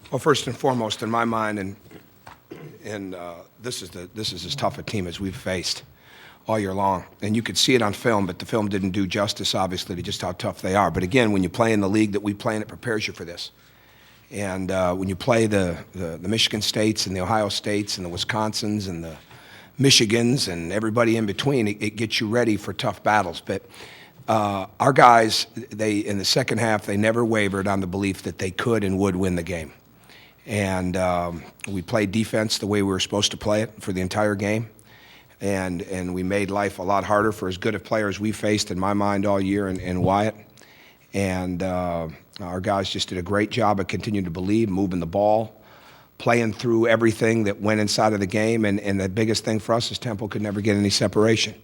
Well, first and foremost, in my mind, this is as tough a team as we've faced all year long. And you could see it on film, but the film didn't do justice, obviously, to just how tough they are. But again, when you play in the league that we play in, it prepares you for this. And when you play the Michigan States and the Ohio States and the Wisconsins and the Michigans and everybody in between, it gets you ready for tough battles. But our guys, in the second half, they never wavered on the belief that they could and would win the game. And we played defense the way we were supposed to play it for the entire game. And we made life a lot harder for as good of players we faced, in my mind, all year in Wyatt. And our guys just did a great job of continuing to believe, moving the ball, playing through everything that went inside of the game. And the biggest thing for us is Temple could never get any separation.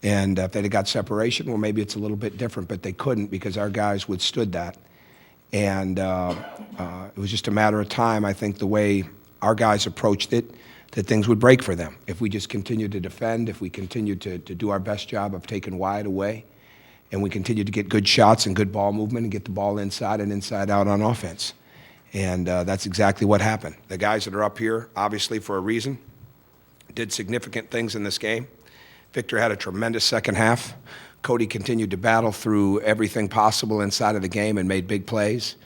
And if they'd have got separation, well, maybe it's a little bit different, but they couldn't because our guys withstood that. And it was just a matter of time, I think, the way our guys approached it, that things would break for them. If we just continued to defend, if we continued to do our best job of taking Wyatt away, and we continued to get good shots and good ball movement and get the ball inside and inside out on offense. And that's exactly what happened. The guys that are up here, obviously for a reason, did significant things in this game. Victor had a tremendous second half. Cody continued to battle through everything possible inside of the game and made big plays.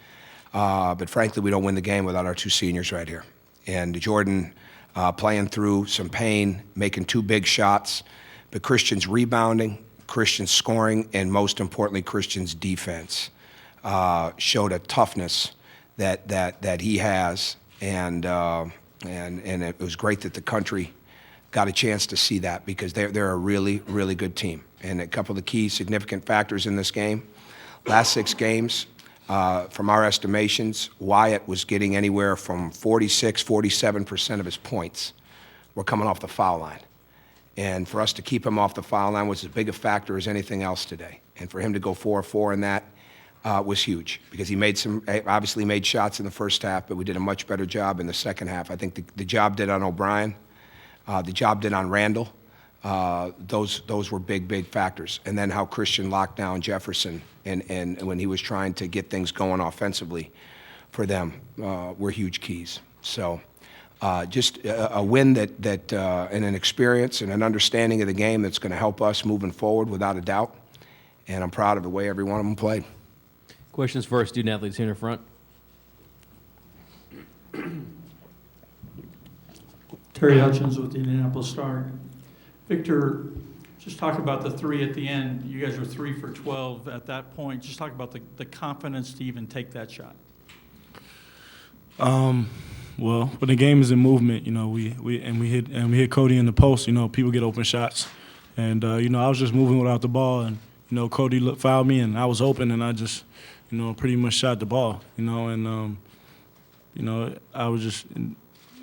But frankly, we don't win the game without our two seniors right here. And Jordan playing through some pain, making two big shots. But Christian's rebounding, Christian's scoring, and most importantly, Christian's defense showed a toughness that he has. And it was great that the country got a chance to see that because they're a really, really good team. And a couple of the key significant factors in this game, last 6 games, from our estimations, Wyatt was getting anywhere from 46, 47% of his points were coming off the foul line. And for us to keep him off the foul line was as big a factor as anything else today. And for him to go 4-4 in that was huge because he obviously made shots in the first half, but we did a much better job in the second half. I think the job did on O'Brien, the job did on Randall. Those were big factors. And then how Christian locked down Jefferson and when he was trying to get things going offensively for them were huge keys. So just a win that and an experience and an understanding of the game that's going to help us moving forward without a doubt. And I'm proud of the way every one of them played. Questions for our student athletes here in front. Terry Hutchins with the Indianapolis Star. Victor, just talk about the 3 at the end. You guys were 3 for 12 at that point. Just talk about the confidence to even take that shot. Well, when the game is in movement, we hit Cody in the post. People get open shots, and I was just moving without the ball, and Cody fouled me, and I was open, and I just pretty much shot the ball, and I was just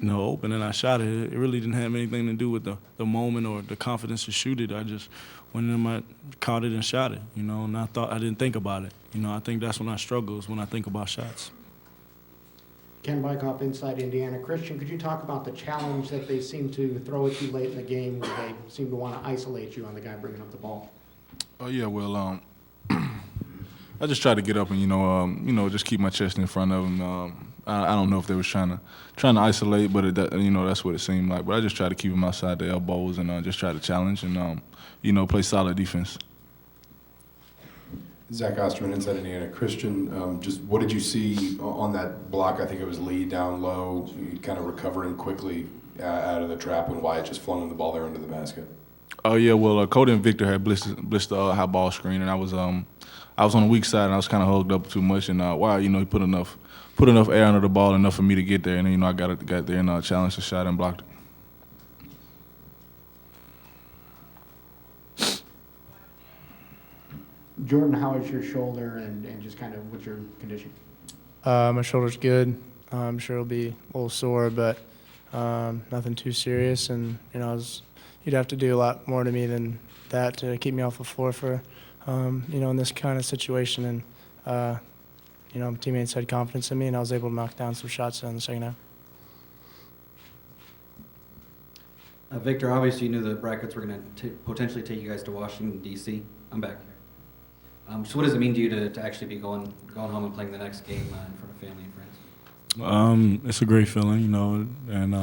open and I shot it. It really didn't have anything to do with the moment or the confidence to shoot it. I just went in, I caught it and shot it, and I didn't think about it. I think that's when I struggle, is when I think about shots. Ken Bykoff, Inside Indiana. Christian, could you talk about the challenge that they seem to throw at you late in the game where they seem to want to isolate you on the guy bringing up the ball? Oh, yeah, well, I just tried to get up and, just keep my chest in front of him. I don't know if they was trying to isolate, but that's what it seemed like. But I just tried to keep him outside the elbows and just try to challenge and, play solid defense. Zach Osterman, Inside Indiana. Christian, just what did you see on that block? I think it was Lee down low, kind of recovering quickly out of the trap when Wyatt just flung the ball there into the basket. Oh, yeah, well, Cody and Victor had blissed the high ball screen, and I was on the weak side, and I was kind of hugged up too much, and Wyatt, he put enough air under the ball, enough for me to get there, and I got there and challenged the shot and blocked it. Jordan, how is your shoulder and just kind of what's your condition? My shoulder's good. I'm sure it'll be a little sore, but nothing too serious. And you'd have to do a lot more to me than that to keep me off the floor for in this kind of situation. And teammates had confidence in me, and I was able to knock down some shots in the second half. Victor, obviously you knew the brackets were going to potentially take you guys to Washington, D.C. I'm back here. So what does it mean to you to actually be going home and playing the next game in front of family and friends? It's a great feeling, and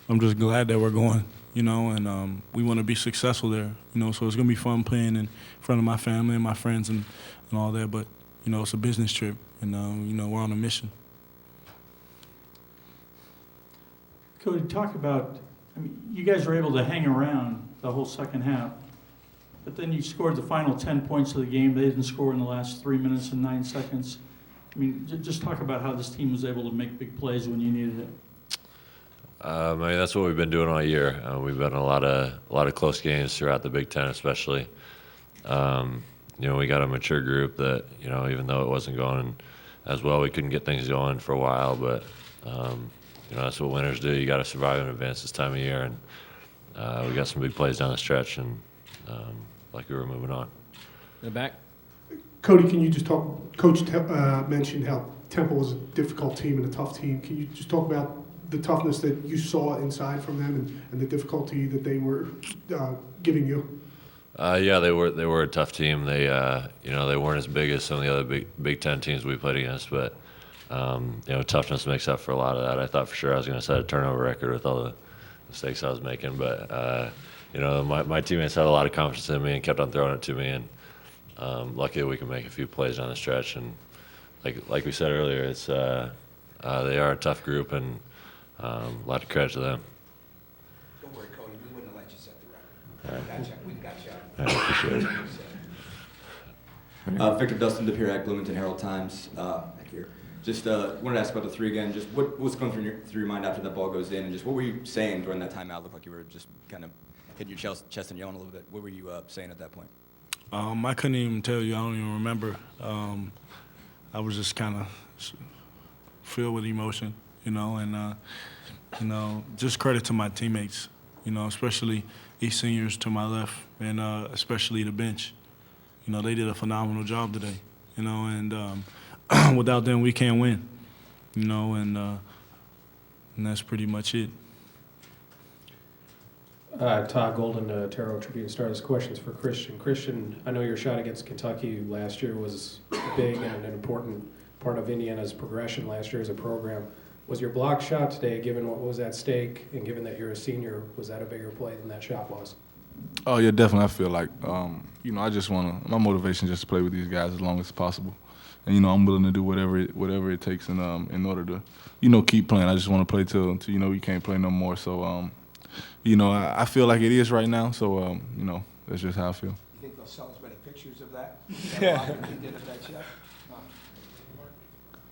I'm just glad that we're going, and we want to be successful there, so it's going to be fun playing in front of my family and my friends and all that, but, it's a business trip, and, we're on a mission. Cody, talk about, you guys were able to hang around the whole second half, but then you scored the final 10 points of the game. They didn't score in the last 3 minutes and 9 seconds. Just talk about how this team was able to make big plays when you needed it. That's what we've been doing all year. We've been in a lot of close games throughout the Big Ten, especially. We got a mature group that, even though it wasn't going as well, we couldn't get things going for a while. But that's what winners do. You got to survive and advance this time of year, and we got some big plays down the stretch, and like we were moving on. In the back. Cody, can you just talk? Coach mentioned how Temple was a difficult team and a tough team. Can you just talk about the toughness that you saw inside from them and the difficulty that they were giving you? Yeah, they were a tough team. They they weren't as big as some of the other Big Ten teams we played against, but toughness makes up for a lot of that. I thought for sure I was going to set a turnover record with all the mistakes I was making, but my teammates had a lot of confidence in me and kept on throwing it to me, and luckily we can make a few plays down the stretch. And like we said earlier, it's they are a tough group, and a lot of credit to them. Don't worry, Cody, we wouldn't have let you set the record. We got you. I appreciate it. Victor Dustin DePierre, Bloomington Herald-Times, back here. Just wanted to ask about the three again. Just what was going through your mind after that ball goes in, and just what were you saying during that timeout? Looked like you were just kind of hitting your chest and yelling a little bit. What were you saying at that point? I couldn't even tell you. I don't even remember. I was just kind of filled with emotion, and just credit to my teammates, especially these seniors to my left, and especially the bench. They did a phenomenal job today, and without them we can't win, and that's pretty much it. Todd Golden, Terrell Tribune Star. This question's for Christian. Christian, I know your shot against Kentucky last year was big and an important part of Indiana's progression last year as a program. Was your block shot today, given what was at stake and given that you're a senior, was that a bigger play than that shot was? Oh yeah, definitely. I feel like I just my motivation is just to play with these guys as long as possible, and I'm willing to do whatever it takes in order to keep playing. I just want to play till you can't play no more. So I feel like it is right now. So that's just how I feel. You think they'll sell as many pictures of that? Yeah. Did of that shot?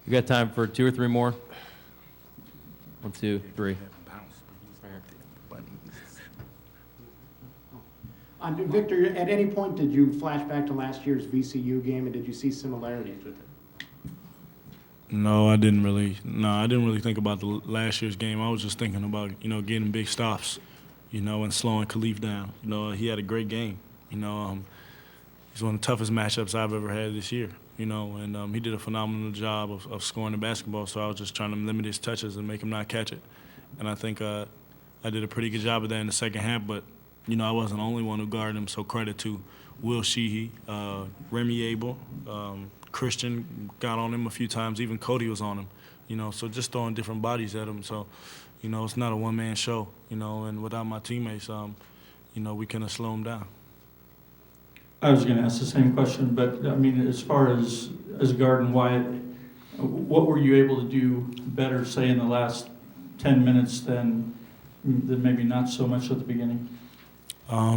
We got time for 2 or 3 more. 1, 2, 3. Victor, at any point did you flash back to last year's VCU game, and did you see similarities with it? No, I didn't really think about the last year's game. I was just thinking about, getting big stops, and slowing Khalif down. He had a great game. He's one of the toughest matchups I've ever had this year, and he did a phenomenal job of scoring the basketball, so I was just trying to limit his touches and make him not catch it. And I think I did a pretty good job of that in the second half, but, I wasn't the only one who guarded him, so credit to Will Sheehy, Remy Abel, Christian got on him a few times. Even Cody was on him, so just throwing different bodies at him. So, it's not a one-man show, and without my teammates, we couldn't slow him down. I was going to ask the same question, but as far as guarding Wyatt, what were you able to do better, say, in the last 10 minutes than maybe not so much at the beginning?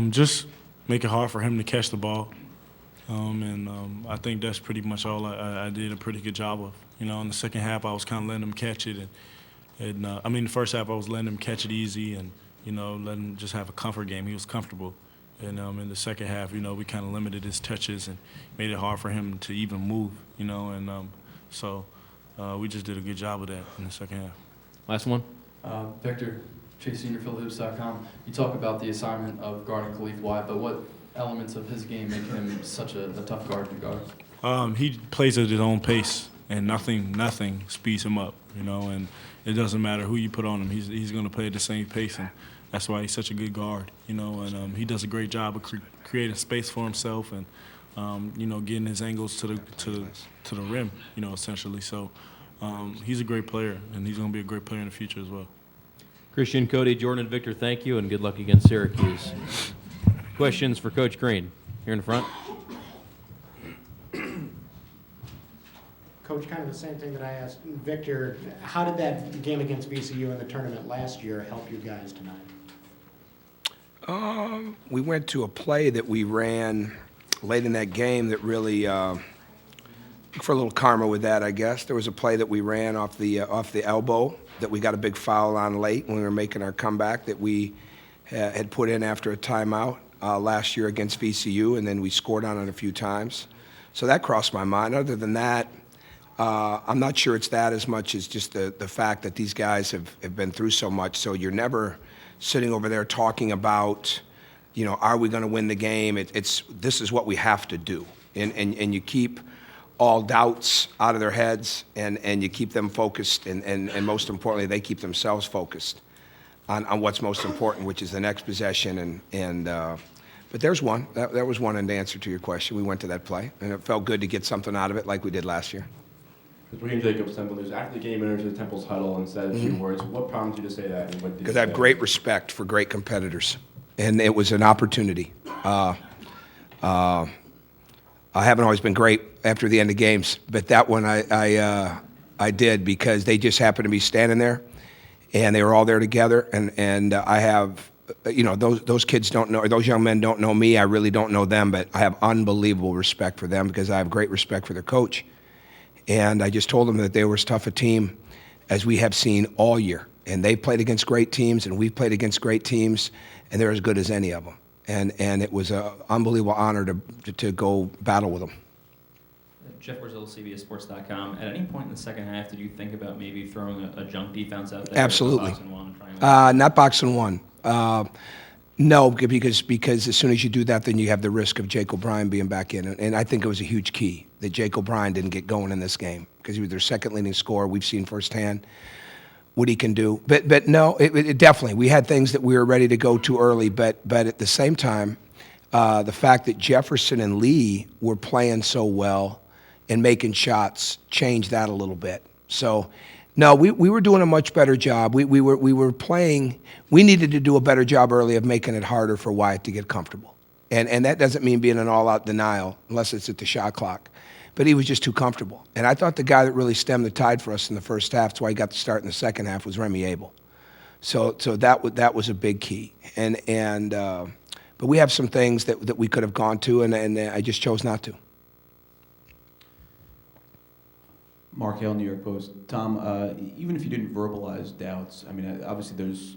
Just make it hard for him to catch the ball. And I think that's pretty much all I did a pretty good job of. In the second half, I was kind of letting him catch it. And the first half, I was letting him catch it easy and, letting him just have a comfort game. He was comfortable. And in the second half, we kind of limited his touches and made it hard for him to even move, so we just did a good job of that in the second half. Last one. Victor, ChaseSeniorFieldHoops.com. You talk about the assignment of guarding Khalif Wyatt, but what elements of his game make him such a tough guard to guard? He plays at his own pace, and nothing speeds him up, and it doesn't matter who you put on him. He's going to play at the same pace, and that's why he's such a good guard, and he does a great job of creating space for himself and, getting his angles to the rim, essentially. So he's a great player, and he's going to be a great player in the future as well. Christian, Cody, Jordan, and Victor, thank you, and good luck against Syracuse. Questions for Coach Crean here in the front? Coach, kind of the same thing that I asked Victor. How did that game against VCU in the tournament last year help you guys tonight? We went to a play that we ran late in that game that really, for a little karma with that, I guess. There was a play that we ran off the elbow that we got a big foul on late when we were making our comeback that we had put in after a timeout last year against VCU, and then we scored on it a few times. So that crossed my mind. Other than that, I'm not sure it's that as much as just the fact that these guys have been through so much. So you're never sitting over there talking about, are we going to win the game? This is what we have to do. And you keep all doubts out of their heads, and you keep them focused, and most importantly, they keep themselves focused on what's most important, which is the next possession. But there's one. That was one in the answer to your question. We went to that play, and it felt good to get something out of it like we did last year. Raheem Jacobs, Temple News. After the game, entered the Temple's huddle and said a few words. What prompted you to say that? And what did Because you I have say? great respect for great competitors, and it was an opportunity. I haven't always been great after the end of games, but that one I did because they just happened to be standing there, and they were all there together. And I have, those kids don't know, or those young men don't know me. I really don't know them, but I have unbelievable respect for them because I have great respect for their coach. And I just told them that they were as tough a team as we have seen all year. And they played against great teams, and we've played against great teams, and they're as good as any of them. And it was an unbelievable honor to go battle with them. Jeff Brazil, CBSSports.com. At any point in the second half, did you think about maybe throwing a junk defense out there? Absolutely. Box and one, trying to- Not box and one. No, because as soon as you do that, then you have the risk of Jake O'Brien being back in. And I think it was a huge key that Jake O'Brien didn't get going in this game because he was their second leading scorer. We've seen firsthand what he can do. But no, it definitely, we had things that we were ready to go too early. But at the same time, the fact that Jefferson and Lee were playing so well and making shots changed that a little bit. So, no, we were doing a much better job. We were playing. We needed to do a better job early of making it harder for Wyatt to get comfortable. And that doesn't mean being an all-out denial unless it's at the shot clock. But he was just too comfortable. And I thought the guy that really stemmed the tide for us in the first half, that's why he got the start in the second half, was Remy Abel. So that was a big key. But we have some things that we could have gone to, and I just chose not to. Mark Hale, New York Post. Tom, even if you didn't verbalize doubts, I mean, obviously there's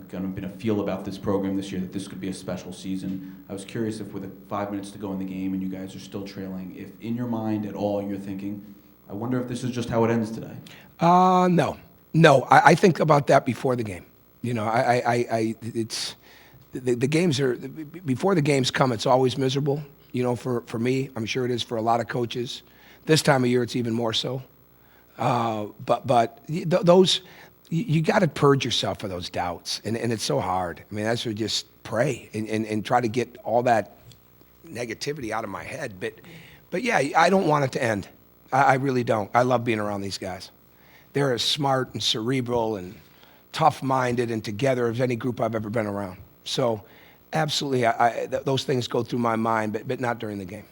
kind of been a feel about this program this year that this could be a special season. I was curious if with 5 minutes to go in the game and you guys are still trailing, if in your mind at all you're thinking, I wonder if this is just how it ends today. No. I think about that before the game. It's the games are before the games come. It's always miserable. For me, I'm sure it is for a lot of coaches. This time of year, it's even more so. But those, you got to purge yourself of those doubts, and it's so hard. I mean, that's to just pray and try to get all that negativity out of my head. But yeah, I don't want it to end. I really don't. I love being around these guys. They're as smart and cerebral and tough-minded and together as any group I've ever been around. So, absolutely, those things go through my mind, but not during the game.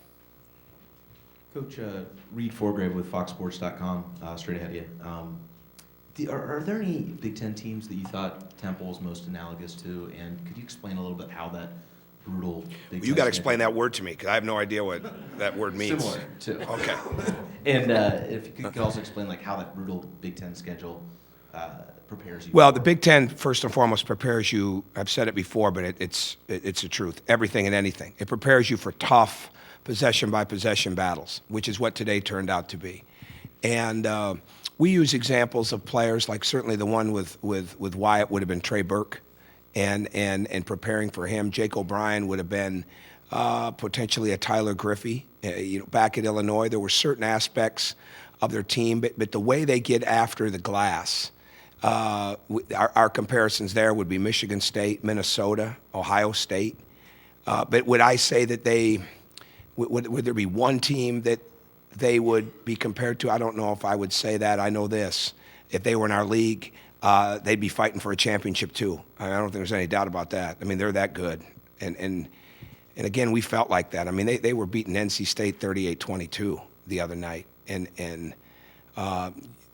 Coach, Reed Forgrave with FoxSports.com, straight ahead of you. Are there any Big Ten teams that you thought Temple was most analogous to? And could you explain a little bit how that brutal Big Ten... You got to explain that word to me, because I have no idea what that word means. Similar to. Okay. And if you could also explain how that brutal Big Ten schedule prepares you. Well, the Big Ten, first and foremost, prepares you, I've said it before, but it's the truth, everything and anything. It prepares you for tough possession-by-possession battles, which is what today turned out to be. And we use examples of players, like certainly the one with Wyatt would have been Trey Burke, and preparing for him. Jake O'Brien would have been potentially a Tyler Griffey. Back at Illinois, there were certain aspects of their team, but the way they get after the glass, our comparisons there would be Michigan State, Minnesota, Ohio State. But would I say that would there be one team that they would be compared to, I don't know if I would say that, I know this, if they were in our league, they'd be fighting for a championship too. I don't think there's any doubt about that. I mean, they're that good. And again, we felt like that. I mean, they were beating NC State 38-22 the other night, and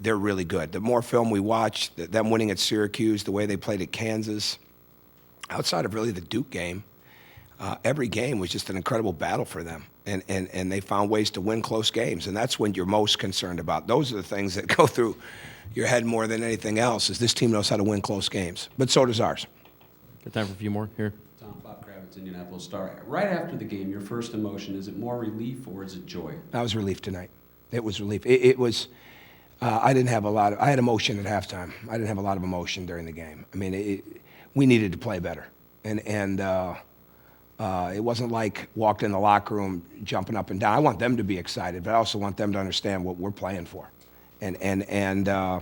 they're really good. The more film we watch, them winning at Syracuse, the way they played at Kansas, outside of really the Duke game, every game was just an incredible battle for them. And they found ways to win close games, and that's when you're most concerned about. Those are the things that go through your head more than anything else, is this team knows how to win close games. But so does ours. Got time for a few more here. Bob Kravitz, Indianapolis Star. Right after the game, your first emotion, is it more relief or is it joy? That was relief tonight. It was relief. It was, I didn't have a lot of, I had emotion at halftime. I didn't have a lot of emotion during the game. I mean, we needed to play better. And it wasn't like walked in the locker room jumping up and down. I want them to be excited, but I also want them to understand what we're playing for. There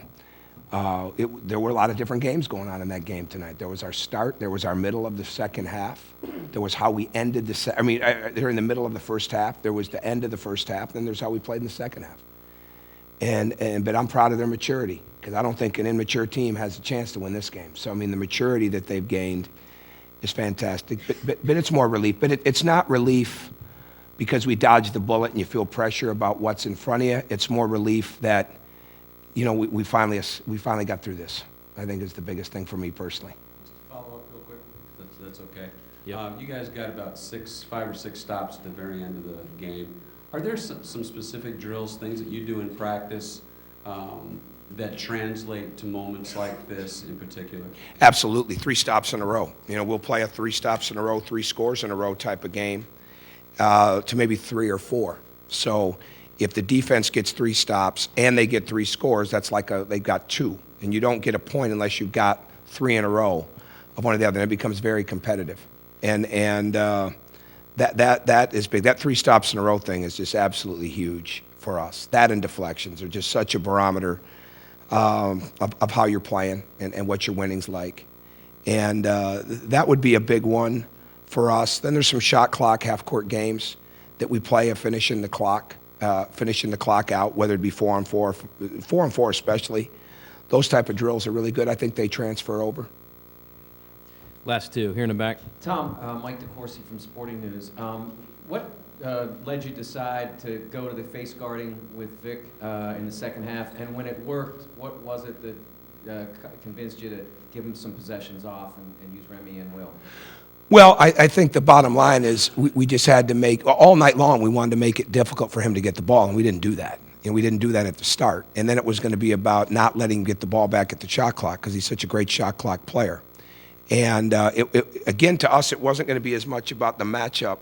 were a lot of different games going on in that game tonight. There was our start. There was our middle of the second half. There was how we ended during the middle of the first half. There was the end of the first half. Then there's how we played in the second half. But I'm proud of their maturity, because I don't think an immature team has a chance to win this game. So, I mean, the maturity that they've gained is fantastic. But it's more relief. But it's not relief because we dodged the bullet and you feel pressure about what's in front of you. It's more relief that, you know, we finally got through this. I think is the biggest thing for me personally. Follow up real quick, that's okay. Yep. You guys got about 5 or 6 stops at the very end of the game. Are there some specific drills, things that you do in practice that translate to moments like this in particular? Absolutely. 3 stops in a row. You know, we'll play a 3 stops in a row, 3 scores in a row type of game to maybe 3 or 4. So if the defense gets 3 stops and they get 3 scores, that's like they've got 2. And you don't get a point unless you've got 3 in a row of one or the other. And it becomes very competitive. And that is big. That 3 stops in a row thing is just absolutely huge for us. That and deflections are just such a barometer of how you're playing and what your winning's like. And that would be a big one for us. Then there's some shot clock, half-court games that we play of finishing the clock out, whether it be 4-on-4, 4-on-4 especially. Those type of drills are really good. I think they transfer over. Last 2, here in the back. Tom, Mike DeCourcy from Sporting News. What led you to decide to go to the face guarding with Vic in the second half? And when it worked, what was it that convinced you to give him some possessions off and use Remy and Will? Well, I think the bottom line is we just had to make, all night long, we wanted to make it difficult for him to get the ball, and we didn't do that. And we didn't do that at the start. And then it was going to be about not letting him get the ball back at the shot clock, because he's such a great shot clock player. And again, to us, it wasn't going to be as much about the matchup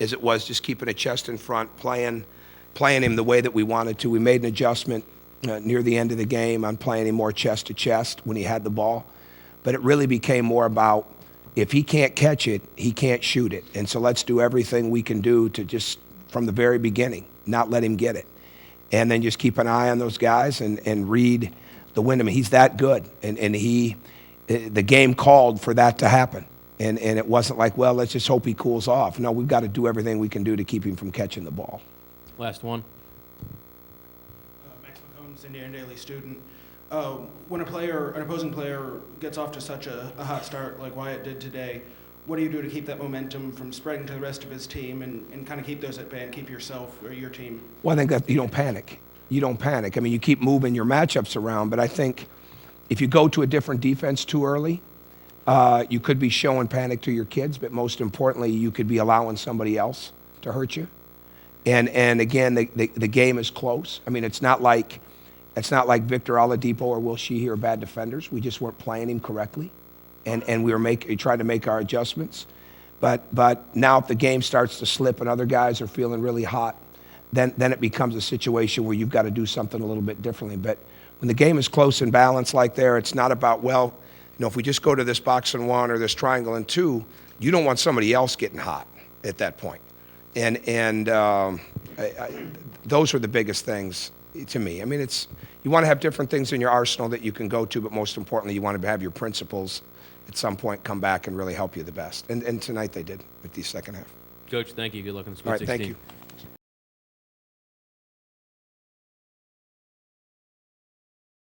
as it was just keeping a chest in front, playing him the way that we wanted to. We made an adjustment near the end of the game on playing him more chest to chest when he had the ball. But it really became more about, if he can't catch it, he can't shoot it. And so let's do everything we can do to just, from the very beginning, not let him get it. And then just keep an eye on those guys and read the wind. I mean, he's that good. And the game called for that to happen. And it wasn't like, well, let's just hope he cools off. No, we've got to do everything we can do to keep him from catching the ball. Last one. Max McCombs, Indiana Daily Student. When an opposing player gets off to such a hot start like Wyatt did today, what do you do to keep that momentum from spreading to the rest of his team and kind of keep those at bay and keep yourself or your team? Well, I think that you don't panic. You don't panic. I mean, you keep moving your matchups around, but I think if you go to a different defense too early, you could be showing panic to your kids, but most importantly, you could be allowing somebody else to hurt you. And again, the game is close. I mean, it's not like Victor Oladipo or Will Sheehy are bad defenders. We just weren't playing him correctly, and we tried to make our adjustments. But now if the game starts to slip and other guys are feeling really hot, then it becomes a situation where you've got to do something a little bit differently. But when the game is close and balanced like there, it's not about, well, you know, if we just go to this box and 1 or this triangle and 2, you don't want somebody else getting hot at that point. And those are the biggest things to me. I mean, you want to have different things in your arsenal that you can go to, but most importantly, you want to have your principles at some point come back and really help you the best. And tonight they did with the second half. Coach, thank you. Good luck in the Sweet All right, 16. thank you.